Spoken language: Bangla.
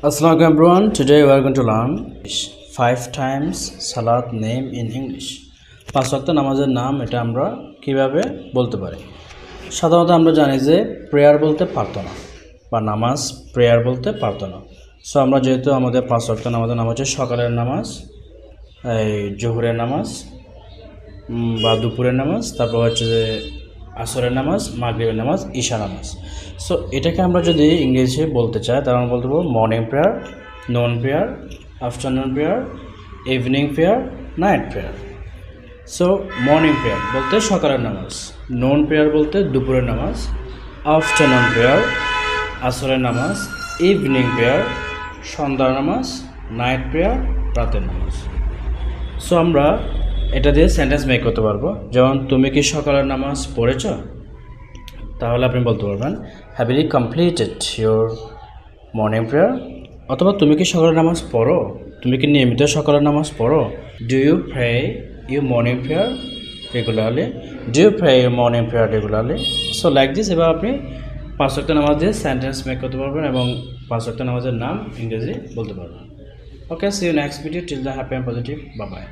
Assalamualaikum everyone. Today we are going to learn 5 times salat name in English. 5 ওয়াক্ত নামাজের নাম এটা আমরা কিভাবে বলতে পারি। সাধারণত আমরা জানি যে প্রেয়ার বলতে পারতো না বা নামাজ প্রেয়ার বলতে পারতো না। সো আমরা যেহেতু আমাদের 5 ওয়াক্ত নামাজের নাম হচ্ছে সকালের নামাজ, এই জোহরের নামাজ বা দুপুরের নামাজ, তারপর হচ্ছে যে আসরের নামাজ, মাগরিবের নামাজ, ঈশা নামাজ। সো এটাকে আমরা যদি ইংরেজি বলতে চাই তাহলে আমরা বলতে পারবো morning prayer, known prayer, afternoon prayer, evening prayer, night prayer. So morning prayer বলতে সকালের নামাজ, নোন প্রেয়ার বলতে দুপুরের নামাজ, আফটারনুন প্রেয়ার আসরের নামাজ, ইভিনিং প্রেয়ার সন্ধ্যার নামাজ, নাইট প্রেয়ার রাতের নামাজ। সো আমরা এটা দিয়ে সেন্টেন্স মেক করতে পারবো। যেমন তুমি কি সকালের নামাজ পড়েছ? তাহলে আপনি বলতে পারবেন have you completed your morning prayer. অথবা তুমি কি সকালের নামাজ পড়ো? তুমি কি নিয়মিত সকালের নামাজ পড়ো? Do you pray your morning prayer regularly? Do you pray your morning prayer regularly? So like this. এবার আপনি 5 ওয়াক্ত নামাজ দিয়ে সেন্টেন্স মেক করতে পারবেন এবং 5 ওয়াক্ত নামাজের নাম ইংরেজি বলতে পারবেন। Okay, see you next video. Till the happy and positive. Bye by.